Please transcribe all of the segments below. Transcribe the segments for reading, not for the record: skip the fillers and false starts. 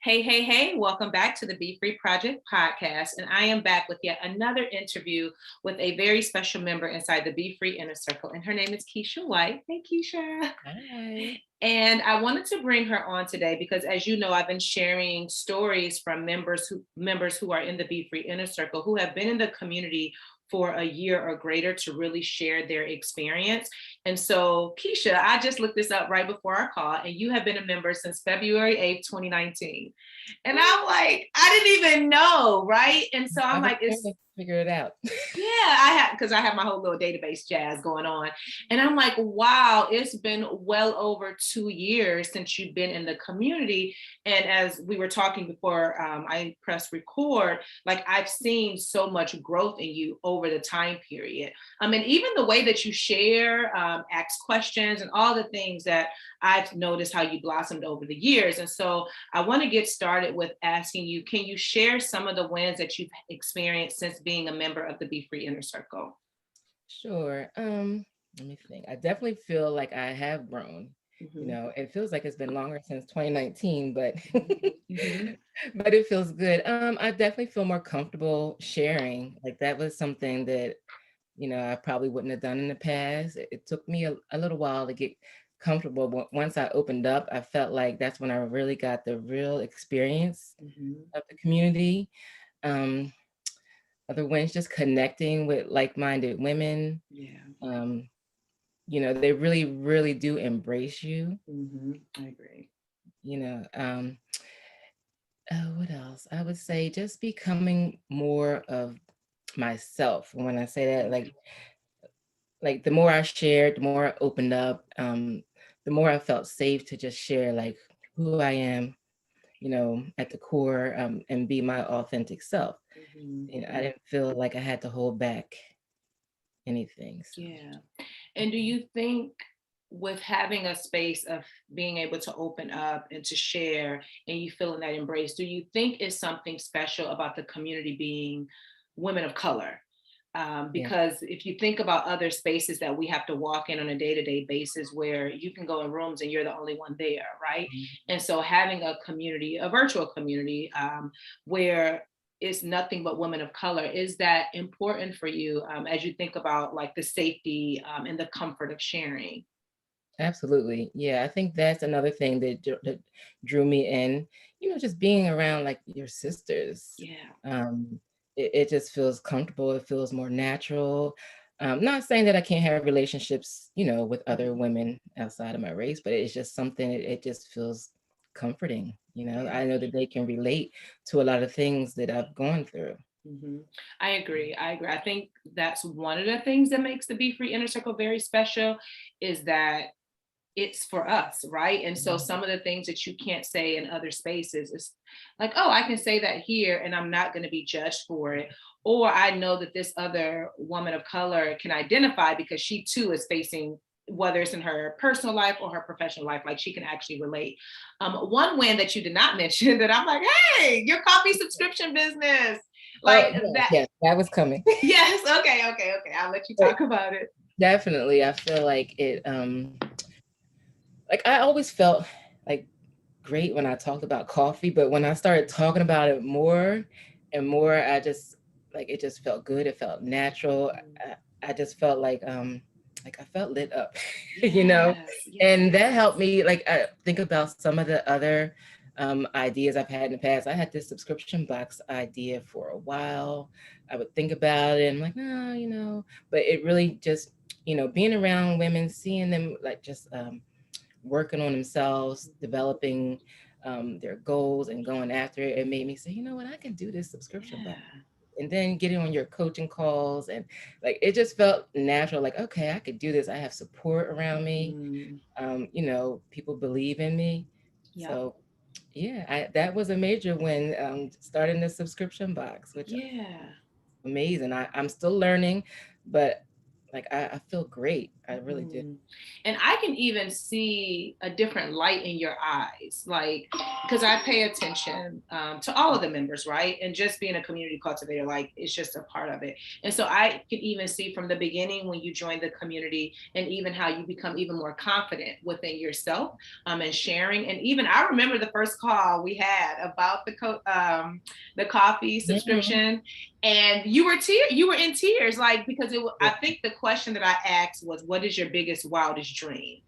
Hey, hey, hey, welcome back to the Be Free Project podcast. And I am back with yet another interview with a very special member inside the Be Free Inner Circle. And her name is Keisha White. Hey, Keisha. Hi. And I wanted to bring her on today because, as you know, I've been sharing stories from members who are in the Be Free Inner Circle who have been in the community for a year or greater to really share their experience. And so, Keisha, I just looked this up right before our call, and you have been a member since February 8th, 2019. And I'm like, I didn't even know, right? And so I I'm was like, trying it's to figure it out. yeah, I have because I have my whole little database jazz going on. And I'm like, wow, it's been well over 2 years since you've been in the community. And as we were talking before I pressed record, like I've seen so much growth in you over the time period. And even the way that you share, ask questions, and all the things that I've noticed how you blossomed over the years. And so I want to get started with asking you, can you share some of the wins that you've experienced since being a member of the Be Free Inner Circle? Sure. Let me think. I definitely feel like I have grown. Mm-hmm. It feels like it's been longer since 2019, but Mm-hmm. but it feels good. I definitely feel more comfortable sharing. Like that was something that, I probably wouldn't have done in the past. It took me a little while to get comfortable, but once I opened up, I felt like that's when I really got the real experience Mm-hmm. of the community. Um, Other wins, just connecting with like-minded women. Yeah. Um, they really, really do embrace you. Mm-hmm. I agree. You know, what else? I would say just becoming more of myself. When I say that, like the more I shared, the more I opened up, the more I felt safe to just share like who I am, at the core, and be my authentic self. I Mm-hmm. didn't feel like I had to hold back anything. So. Yeah. And do you think with having a space of being able to open up and to share and you feeling that embrace, do you think is something special about the community being women of color? Yeah. Because if you think about other spaces that we have to walk in on a day-to-day basis where you can go in rooms and you're the only one there, right? Mhm. And so having a community, a virtual community, where it's nothing but women of color, is that important for you as you think about like the safety and the comfort of sharing? Absolutely. Yeah, I think that's another thing that drew me in, just being around like your sisters. Yeah. It just feels comfortable. It feels more natural. Not saying that I can't have relationships, with other Mhm. women outside of my race, but it's just something, it just feels comforting. Yeah. I know that they can relate to a lot of things that I've gone through. I agree. I agree. I think that's one of the things that makes the Be Free Inner Circle very special is that it's for us, right? And so Mhm. some of the things that you can't say in other spaces is like, oh, I can say that here and I'm not going to be judged for it. Or I know that this other woman of color can identify because she too is facing, whether it's in her personal life or her professional life, like she can actually relate. One win that you did not mention that I'm like, hey, your coffee subscription business, Oh, like yes, that. yes, that was coming. Yes. Okay. Okay. Okay. I'll let you But talk about it. definitely, I feel like like I always felt like great when I talked about coffee, but when I started talking about it more and more, it just felt good. It felt natural. I just felt like I felt lit up, Yes. and that Yes. helped me. Like I think about some of the other ideas I've had in the past. I had this subscription box idea for a while. I would think about it and I'm like, no, but it really just, being around women, seeing them like just working on themselves, developing their goals and going after it, it made me say, you know what, I can do this subscription box. Yeah. And then getting on your coaching calls and like it just felt natural, like, okay, I could do this. I have support around me. Mhm. People believe in me. Yep. So yeah, that was a major win, starting the subscription box, which Yeah. amazing. I'm still learning, but like I feel great. I really do. And I can even see a different light in your eyes, like, because I pay attention to all of the members, right? And just being a community cultivator, like, it's just a part of it. And so I can even see from the beginning when you join the community, and even how you become even more confident within yourself, and sharing. And even I remember the first call we had about the coffee subscription, and you were in tears, like, because I think the question that I asked was, what is your biggest wildest dream?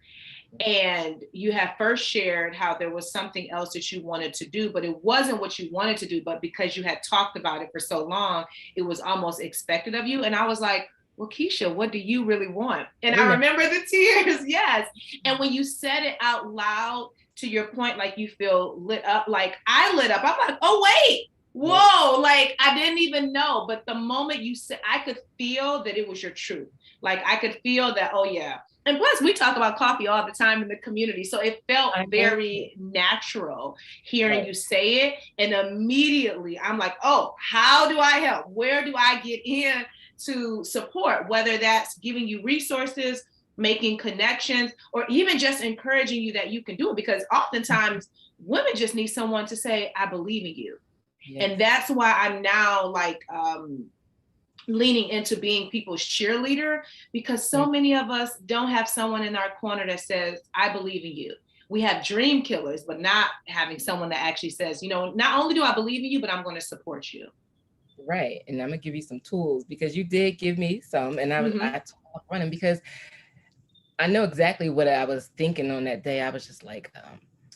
And you had first shared how there was something else that you wanted to do, but it wasn't what you wanted to do, but because you had talked about it for so long, it was almost expected of you. And I was like, well, Keisha, what do you really want? And I remember the tears. Yes. And when you said it out loud, to your point, like, you feel lit up, like I lit up. I'm like, oh, wait, whoa, like I didn't even know. But the moment you said, I could feel that it was your truth. Like I could feel that, oh yeah. And plus we talk about coffee all the time in the community. So it felt very natural hearing you say it. And immediately I'm like, oh, how do I help? Where do I get in to support? Whether that's giving you resources, making connections, or even just encouraging you that you can do it. Because oftentimes women just need someone to say, I believe in you. Yes. And that's why I'm now like leaning into being people's cheerleader, because so many of us don't have someone in our corner that says, I believe in you. We have dream killers, but not having someone that actually says, you know, not only do I believe in you, but I'm going to support you. Right. And I'm going to give you some tools, because you did give me some, and I told running, because I know exactly what I was thinking on that day. I was just like,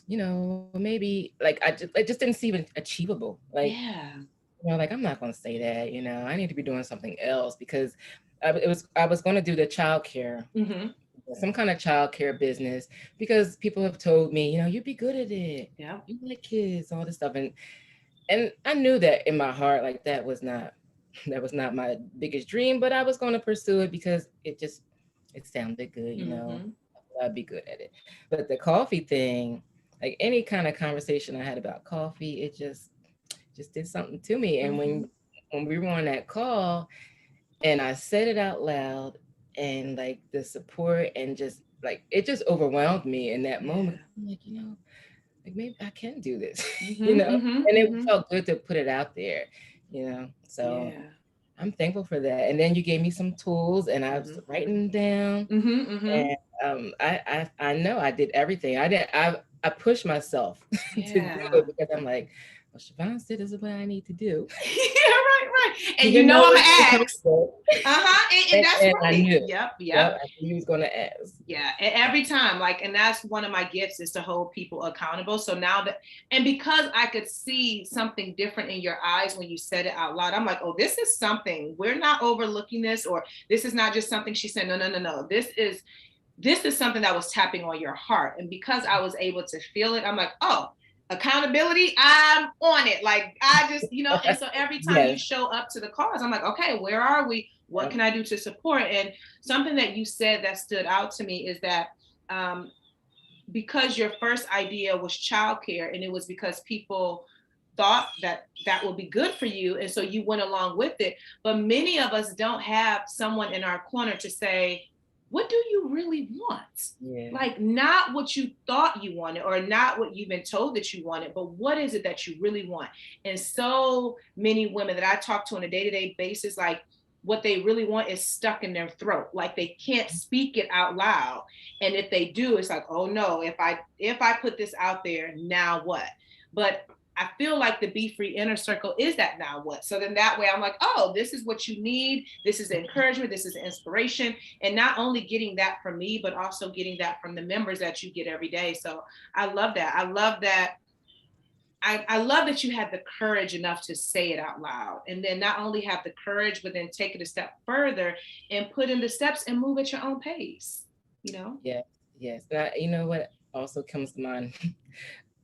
you know, maybe like it just didn't seem achievable. Like, you know, like, I'm not going to say that, you know, I need to be doing something else, because I was going to do the childcare, some kind of childcare business, because people have told me, you know, you'd be good at it. Yeah. You like kids, all this stuff. And I knew that in my heart, like that was not my biggest dream, but I was going to pursue it because it sounded good, you know, I'd be good at it. But the coffee thing, like any kind of conversation I had about coffee, it just did something to me. And when we were on that call and I said it out loud, and like the support and just like, it just overwhelmed me in that moment. I'm like, you know, like maybe I can do this, you know, and it felt good to put it out there, you know, so I'm thankful for that. And then you gave me some tools, and I was writing them down. And I know I did everything. I pushed myself to do it, because I'm like, well, Siobhan said this is what I need to do. Right. And you know I'm gonna ask. And that's and right. I knew. Yep. I knew he was gonna ask. Yeah. And every time, like, and that's one of my gifts, is to hold people accountable. So now and because I could see something different in your eyes when you said it out loud, I'm like, oh, this is something, we're not overlooking this, or this is not just something she said. No. This is something that was tapping on your heart. And because I was able to feel it, I'm like, oh, accountability, I'm on it. Like, I just, you know, and so every time you show up to the cause, I'm like, okay, where are we? What can I do to support? And something that you said that stood out to me is that because your first idea was childcare, and it was because people thought that would be good for you, and so you went along with it. But many of us don't have someone in our corner to say, what do you really want? Like, not what you thought you wanted, or not what you've been told that you wanted, but what is it that you really want? And so many women that I talk to on a day-to-day basis, like, what they really want is stuck in their throat. Like, they can't speak it out loud. And if they do, it's like, oh no, if I put this out there, now what? But I feel like the BeFree Inner Circle is that now what? So then that way I'm like, oh, this is what you need. This is encouragement. This is inspiration. And not only getting that from me, but also getting that from the members that you get every day. So I love that. I love that. I love that you had the courage enough to say it out loud, and then not only have the courage, but then take it a step further and put in the steps and move at your own pace, you know? Yes. You know what also comes to mind?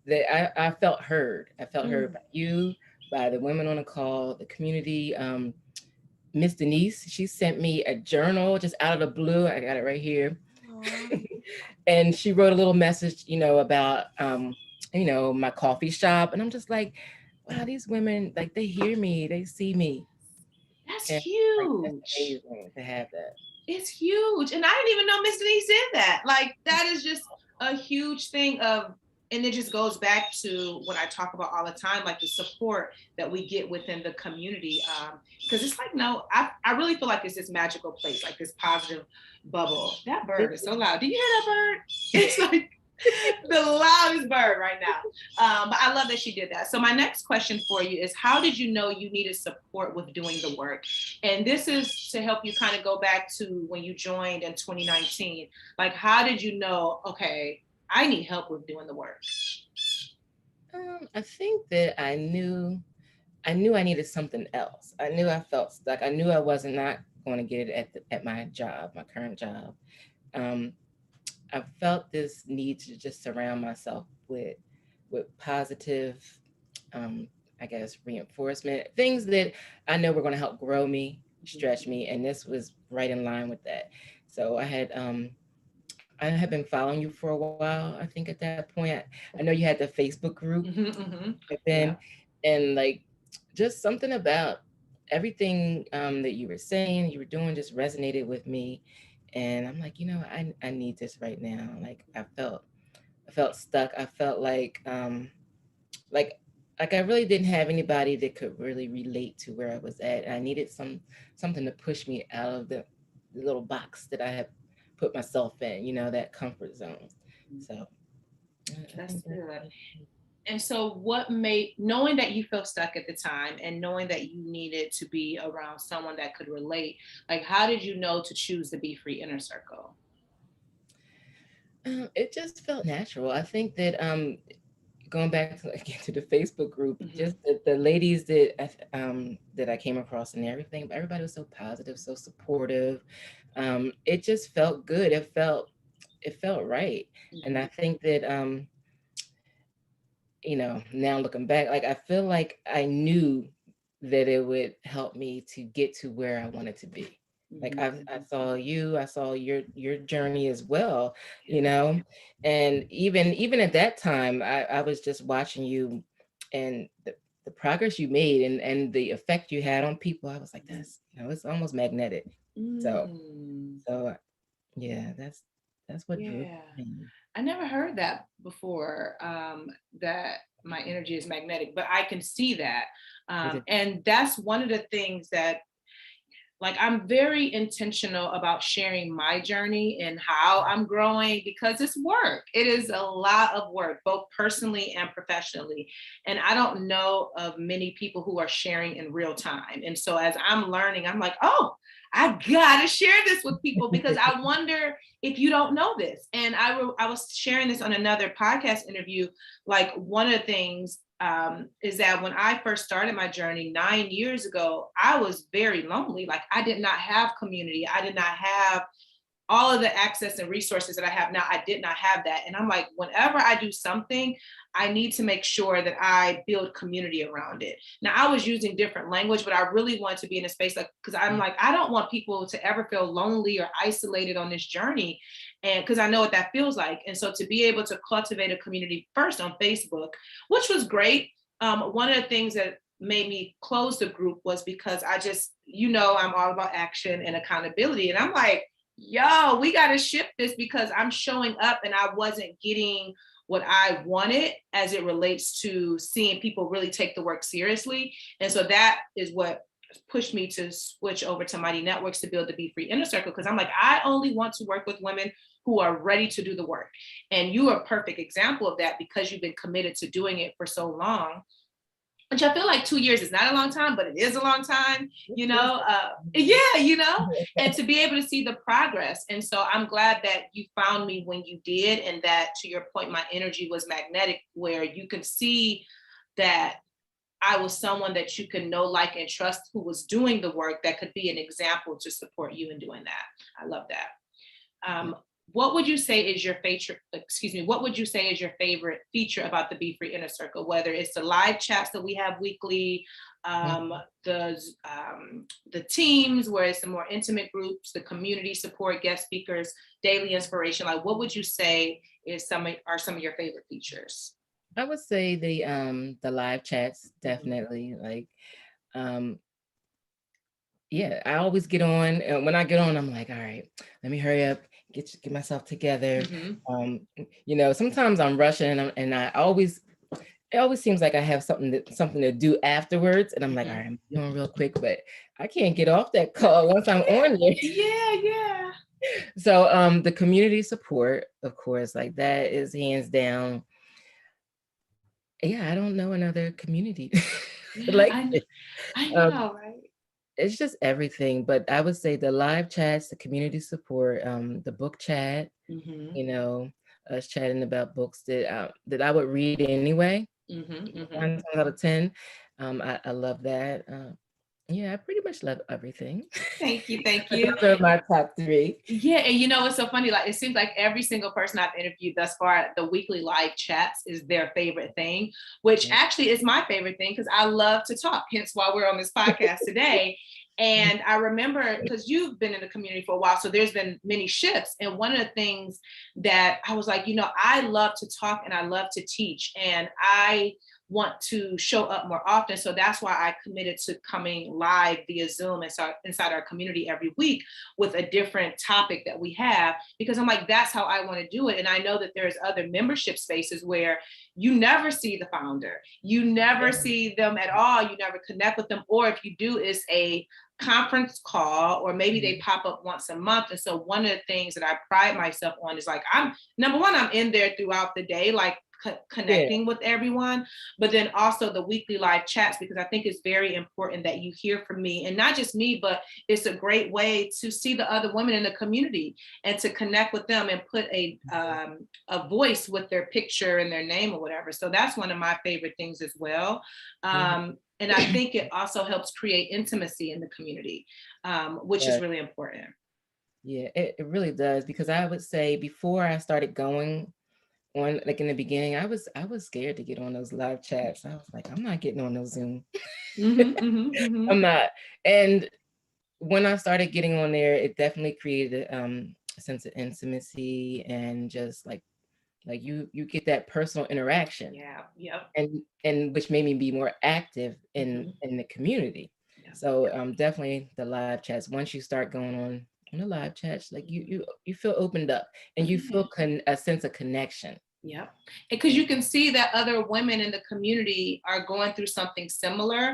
That I felt heard. I felt heard by you, by the women on the call, the community. Miss Denise, she sent me a journal just out of the blue. I got it right here. And she wrote a little message, you know, about, you know, my coffee shop. And I'm just like, wow, these women, like, they hear me, they see me. That's huge. Like, that's amazing to have that. It's huge. And I didn't even know Miss Denise did that. Like, that is just a huge thing of, and it just goes back to what I talk about all the time, like the support that we get within the community. Because it's like, no, I really feel like it's this magical place, like this positive bubble. That bird is so loud. Do you hear that bird? It's like the loudest bird right now. But I love that she did that. So my next question for you is, how did you know you needed support with doing the work? And this is to help you kind of go back to when you joined in 2019. Like, how did you know, okay, I need help with doing the work? I think that I knew I needed something else. I knew I felt stuck. I knew I wasn't not going to get it at my job, my current job. Um, I felt this need to just surround myself with positive, um, I guess, reinforcement, things that I know were going to help grow me, stretch me, and this was right in line with that. So I had been following you for a while. I think at that point, I know you had the Facebook group Mm-hmm, mm-hmm. back Yeah. then, and like just something about everything that you were saying, you were doing, just resonated with me. And I'm like, I need this right now. Like I felt stuck. I felt like like I really didn't have anybody that could really relate to where I was at. I needed something to push me out of the little box that I had put myself in, that comfort zone. So I That's think that. good. And so, what made, knowing that you felt stuck at the time and knowing that you needed to be around someone that could relate, like, how did you know to choose the BeFree Inner Circle? It just felt natural. I think that going back to again to the Facebook group, Mm-hmm. just the ladies that I came across and everything, everybody was so positive, so supportive. It just felt good. It felt right. And I Mm-hmm. think that now looking back, like I feel like I knew that it would help me to get to where I wanted to be. Like I saw you, I saw your journey as well, you Yeah. know, and even at that time, I was just watching you, and the progress you made and the effect you had on people. I was like, it's almost magnetic. So Mm, so yeah, that's what drew yeah. me. I never heard that before, that my energy is magnetic, but I can see that. Is it? And that's one of the things that, like, I'm very intentional about sharing my journey and how I'm growing, because it's work. It is a lot of work, both personally and professionally. And I don't know of many people who are sharing in real time. And so as I'm learning, I'm like, oh, I gotta share this with people, because I wonder if you don't know this. And I was sharing this on another podcast interview. Like, one of the things, is that when I first started my journey 9 years ago, I was very lonely. Like, I did not have community. I did not have all of the access and resources that I have now. I did not have that. And I'm like, whenever I do something, I need to make sure that I build community around it. Now, I was using different language, but I really want to be in a space, like, because I'm like, I don't want people to ever feel lonely or isolated on this journey. And because I know what that feels like. And so to be able to cultivate a community first on Facebook, which was great. One of the things that made me close the group was because I just, I'm all about action and accountability. And I'm like, yo, we got to shift this, because I'm showing up and I wasn't getting what I wanted as it relates to seeing people really take the work seriously. And so that is what pushed me to switch over to Mighty Networks to build the BeFree Inner Circle, because I'm like, I only want to work with women who are ready to do the work. And you are a perfect example of that, because you've been committed to doing it for so long, which I feel like 2 years is not a long time, but it is a long time, yeah, and to be able to see the progress. And so I'm glad that you found me when you did, and that, to your point, my energy was magnetic, where you can see that I was someone that you can know, like, and trust, who was doing the work, that could be an example to support you in doing that. I love that. Um, what would you say is your favorite, what would you say is your favorite feature about the BeFree Inner Circle, whether it's the live chats that we have weekly, um, the, the teams where it's the more intimate groups, the community support, guest speakers, daily inspiration? Like, what would you say are some of your favorite features? I would say the live chats Mhm. definitely, like um yeah, I always get on, and when I get on, I'm like, all right, let me hurry up, get myself together. Mm-hmm. Sometimes I'm rushing, and I always it always seems like I have something to do afterwards, and I'm like, all Mm-hmm. right, I'm doing real quick, but I can't get off that call once I'm Yeah, on there. yeah, yeah. So the community support, of course, like that is hands down. Yeah, I don't know another community Yeah, like I know. this. I Um, know, right? it's just everything, but I would say the live chats, the community support, the book chat, Mm-hmm. you know, us chatting about books that I would read anyway. Mm-hmm. Mm-hmm. 9 times out of 10, I love that. Yeah, I pretty much love everything. Thank you, thank But you. those are my top three. Yeah, and you know it's so funny. Like it seems like every single person I've interviewed thus far, the weekly live chats is their favorite thing, which Yeah. actually is my favorite thing because I love to talk. Hence why we're on this podcast today. And I remember because you've been in the community for a while, so there's been many shifts. And one of the things that I was like, I love to talk and I love to teach, and I want to show up more often. So that's why I committed to coming live via Zoom inside our community every week with a different topic that we have, because I'm like, that's how I want to do it. And I know that there's other membership spaces where you never see the founder, you never see them at all, you never connect with them, or if you do, it's a conference call, or maybe they pop up once a month. And so one of the things that I pride myself on is like, I'm number one, I'm in there throughout the day, like Yeah. connecting with everyone, but then also the weekly live chats, because I think it's very important that you hear from me, and not just me, but it's a great way to see the other women in the community and to connect with them and put a voice with their picture and their name or whatever. So that's one of my favorite things as well. Mhm. And I think it also helps create intimacy in the community, which is Yeah, really important. yeah, it really does, because I would say before I started going on, like in the beginning, I was scared to get on those live chats. I was like, I'm not getting on those Zoom. Mm-hmm, mm-hmm, mm-hmm. I'm not. And when I started getting on there, it definitely created a sense of intimacy, and just like you get that personal interaction, Yeah, yep. and which made me be more active Mm-hmm. in the community. Yeah. So definitely the live chats. Once you start going on the live chats, like you feel opened up, and you Yeah. feel a sense of connection. Yep. Because you can see that other women in the community are going through something similar,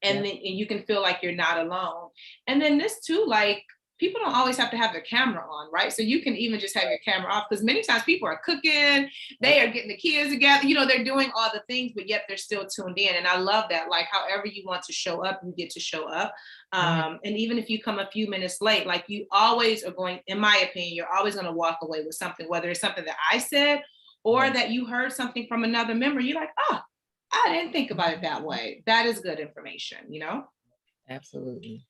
Yeah. and you can feel like you're not alone. And then this too, like people don't always have to have their camera on, right? So you can even just have your camera off, because many times people are cooking, they Yep. are getting the kids together, they're doing all the things, but yet they're still tuned in. And I love that. Like however you want to show up, you get to show up. Mhm. And even if you come a few minutes late, like you always are going, in my opinion, you're always going to walk away with something, whether it's something that I said or Yeah. that you heard something from another member. You're like, oh, I didn't think about it Mhm. that way. That is good information. Absolutely.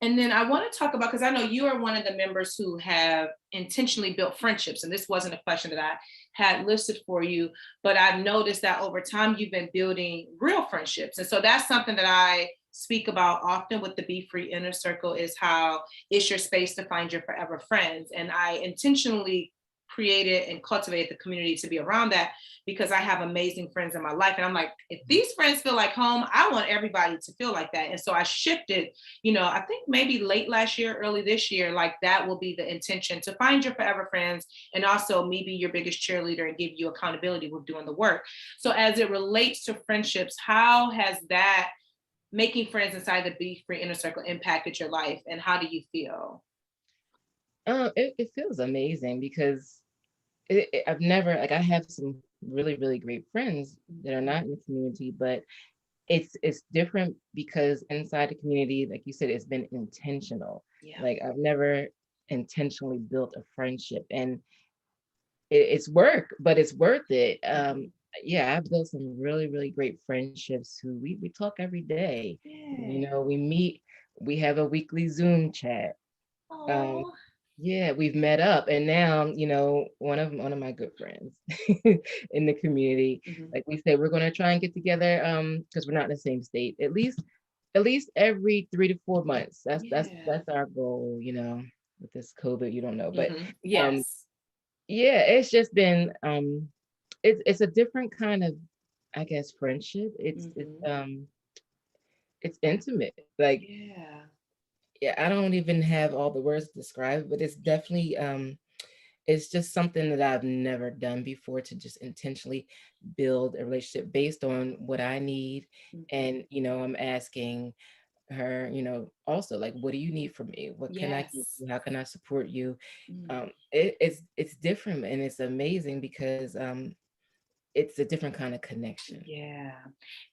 And then I want to talk about, because I know you are one of the members who have intentionally built friendships. And this wasn't a question that I had listed for you, but I've noticed that over time you've been building real friendships. And so that's something that I speak about often with the BeFree Inner Circle, is how it's your space to find your forever friends. And I intentionally created and cultivated the community to be around that, because I have amazing friends in my life. And I'm like, if these friends feel like home, I want everybody to feel like that. And so I shifted, I think maybe late last year, early this year, like that will be the intention, to find your forever friends, and also me be your biggest cheerleader and give you accountability with doing the work. So as it relates to friendships, how has that making friends inside the BeFree Inner Circle impacted your life, and how do you feel? It feels amazing, because I've never, like, I have some really great friends that are not in the community, but it's different because inside the community, like you said, it's been intentional. Yeah. Like I've never intentionally built a friendship, and it's work, but it's worth it. Yeah, I've built some really great friendships who we talk every day. Yeah. We meet, we have a weekly Zoom chat. Um, Oh. yeah, we've met up, and now, one of my good friends in the community, Mhm. like we said, we're gonna try and get together, because we're not in the same state, at least every 3 to 4 months. That's that's Yeah. that's our goal, with this COVID, you don't know. But um Yes. yeah, it's just been it's a different kind of, I guess, friendship. It's Hmm. it's intimate. Like, Yeah. yeah, I don't even have all the words to describe it, but it's definitely it's just something that I've never done before, to just intentionally build a relationship based on what I need. Mhm. And, I'm asking her, also, like, what do you need from me? What can I give Yes. you? How can I support you? Mm. It's different, and it's amazing because it's a different kind of connection. Yeah.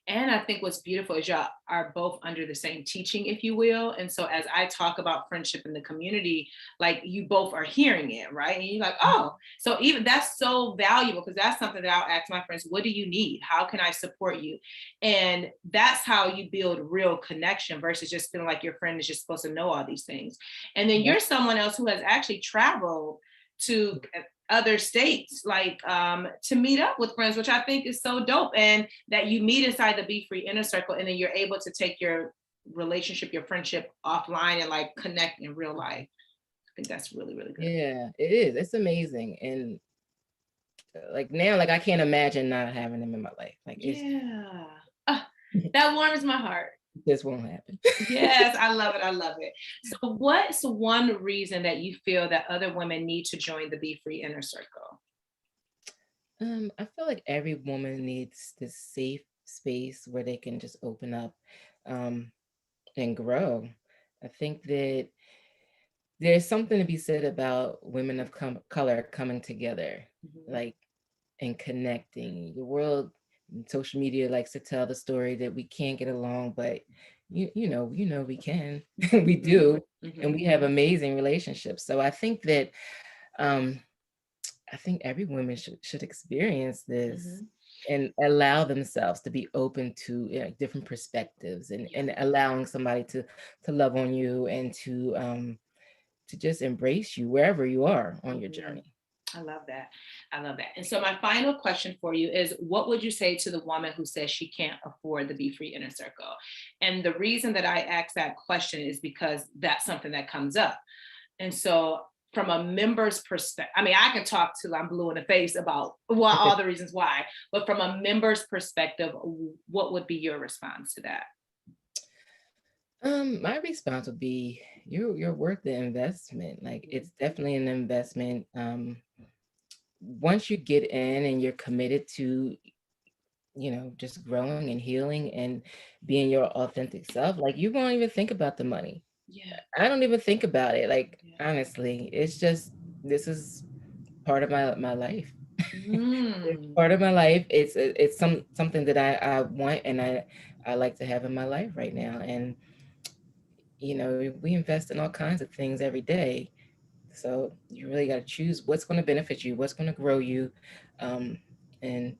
And I think what's beautiful is y'all are both under the same teaching, if you will. And so as I talk about friendship in the community, like you both are hearing it, right? And you're like, oh, so even that's so valuable, because that's something that I'll ask my friends, what do you need? How can I support you? And that's how you build real connection versus just feeling like your friend is just supposed to know all these things. And then Yep. you're someone else who has actually traveled to other states, like to meet up with friends, which I think is so dope. And that you meet inside the BeFree Inner Circle, and then you're able to take your relationship, your friendship offline and like connect in real life. I think that's really, really good. Yeah, it is. It's amazing. And like now, like I can't imagine not having them in my life. Like it's Yeah. Ah, that warms my heart. this won't happen. Yes, I love it. I love it. So, what's one reason that you feel that other women need to join the BeFree Inner Circle? I feel like every woman needs this safe space where they can just open up um, and grow. I think that there's something to be said about women of color coming together, Mhm. like, and connecting. The world, social media likes to tell the story that we can't get along, but you know we can. We Mhm. do, and Mhm. we have amazing relationships. So um, I think every woman should experience this Mhm. and allow themselves to be open to, different perspectives, Yeah. and allowing somebody to love on you and to just embrace you wherever you are on your Mhm. journey. I love that. I love that. And so my final question for you is, what would you say to the woman who says she can't afford the BeFree Inner Circle? And the reason that I ask that question is because that's something that comes up. And so from a member's perspective, I mean, I can talk till I'm blue in the face about why, all the reasons why, but from a member's perspective, what would be your response to that? My response would be, you're worth the investment. Like, Mhm. it's definitely an investment. Once you get in and you're committed to, just growing and healing and being your authentic self, like, you won't even think about the money. Yeah. I don't even think about it. Like, Yeah. honestly, it's just, this is part of my life. It's Mm. part of my life. It's something that I want, and I like to have in my life right now. And we invest in all kinds of things every day. So you really got to choose what's going to benefit you, what's going to grow you, um, and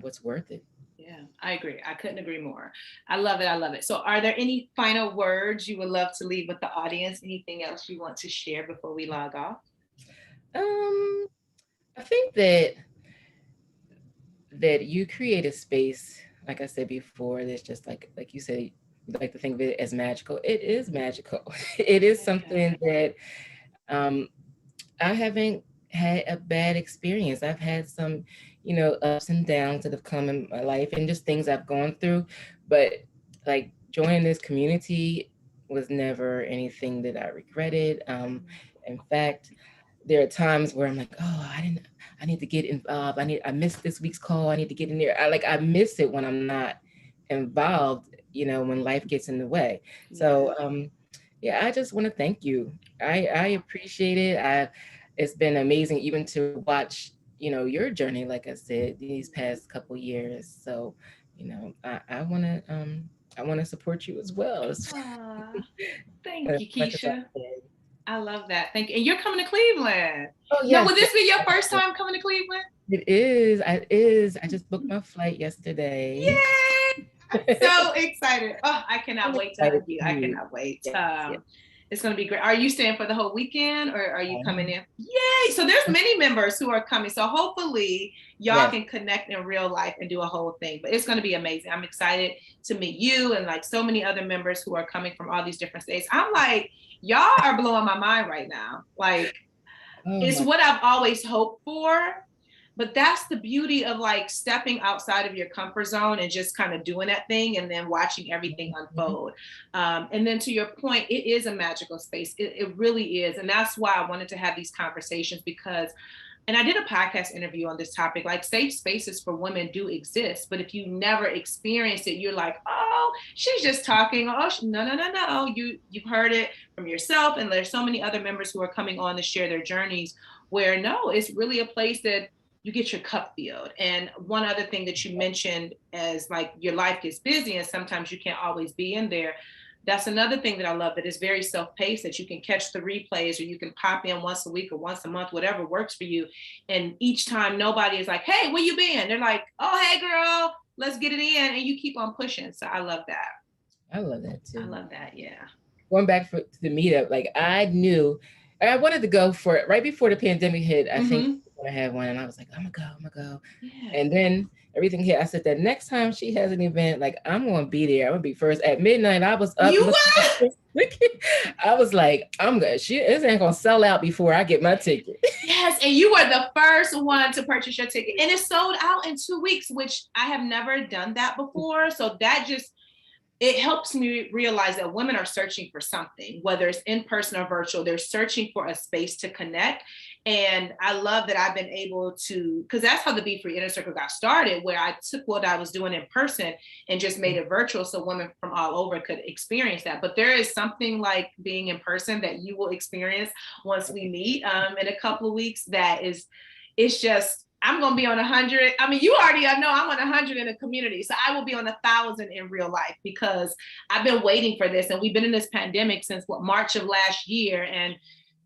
what's worth it. Yeah, I agree. I couldn't agree more. I love it. I love it. So, are there any final words you would love to leave with the audience? Anything else you want to share before we log off? Um, I think that you create a space, like I said before, that's just like you said, you like to think of it as magical. It is magical. It is Yeah. something that um, I haven't had a bad experience. I've had some, ups and downs that have come in my life, and just things I've gone through. But like, joining this community was never anything that I regretted. In fact, there are times where I'm like, oh, I need to get involved. I missed this week's call. I need to get in there. I miss it when I'm not involved, when life gets in the way. Yeah. So, yeah, I just want to thank you. I appreciate it. It's been amazing even to watch, your journey, like I said, these past couple years. So, I want to support you as well Aw, thank as you, much as I Keisha. can. I love that. Thank you. And you're coming to Cleveland. Oh No, yes, would this be your first definitely. time coming to Cleveland? It is. It is. I just booked my flight yesterday. Yay! I'm so excited. Oh, I cannot I'm wait to hug excited you. I too. cannot wait. Yes, yes. It's going to be great. Are you staying for the whole weekend, or are you coming Um, in? Yay! So there's many members who are coming. So hopefully y'all yes. can connect in real life and do a whole thing. But it's going to be amazing. I'm excited to meet you and like so many other members who are coming from all these different states. I'm like, y'all are blowing my mind right now. Like, Oh it's my. what I've always hoped for. But that's the beauty of like stepping outside of your comfort zone and just kind of doing that thing and then watching everything Mhm. unfold. And then to your point, it is a magical space. It really is. And that's why I wanted to have these conversations, because and I did a podcast interview on this topic. Like, safe spaces for women do exist, but if you never experience it, you're like, oh, she's just talking. Oh, no, no, no, no. You've heard it from yourself, and there's so many other members who are coming on to share their journeys. Where no, it's really a place that you get your cup filled. And one other thing that you mentioned, as like your life gets busy and sometimes you can't always be in there, that's another thing that I love, that is very self-paced, that you can catch the replays or you can pop in once a week or once a month, whatever works for you. And each time nobody is like, hey, where you been? They're like, oh, hey girl, let's get it in. And you keep on pushing. So I love that. I love that I too. love that. Yeah. Going back to the meetup, like I knew I wanted to go for it right before the pandemic hit. I think Mm-hmm. I had one, and I was like, I'm gonna go. Yeah. And then everything hit. I said that next time she has an event, like I'm gonna be there. I'm gonna be first at midnight. I was up You looking. what? I was like, I'm good. This ain't gonna sell out before I get my ticket. Yes, and you were the first one to purchase your ticket, and it sold out in 2 weeks, which I have never done that before. So that just, it helps me realize that women are searching for something, whether it's in person or virtual. They're searching for a space to connect. And I love that I've been able to, because that's how the BeFree Inner Circle got started, where I took what I was doing in person and just made it virtual so women from all over could experience that. But there is something like being in person that you will experience once we meet in a couple of weeks. That is, it's just, I'm going to be on 100. I mean, you already know I'm on 100 in the community. So I will be on 1,000 in real life, because I've been waiting for this. And we've been in this pandemic since what, March of last year. And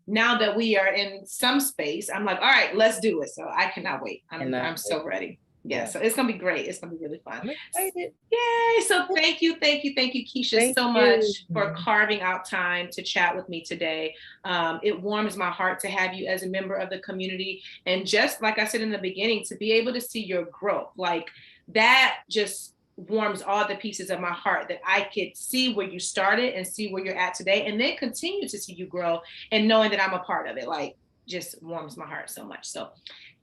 now that we are in some space, I'm like, all right, let's do it. So I cannot wait. And I'm so ready. Yeah, yeah, so it's gonna be great. It's gonna be really fun. I'm excited. Yay! So thank you, Keisha, Thank so you. much for carving out time to chat with me today. It warms my heart to have you as a member of the community, and just like I said in the beginning, to be able to see your growth, like that, just warms all the pieces of my heart, that I could see where you started and see where you're at today, and then continue to see you grow, and knowing that I'm a part of it, like, just warms my heart so much. So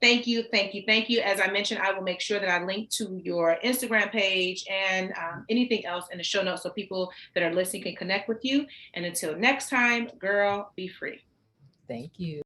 thank you, thank you, thank you. As I mentioned, I will make sure that I link to your Instagram page and anything else in the show notes so people that are listening can connect with you. And until next time, girl, be free. Thank you.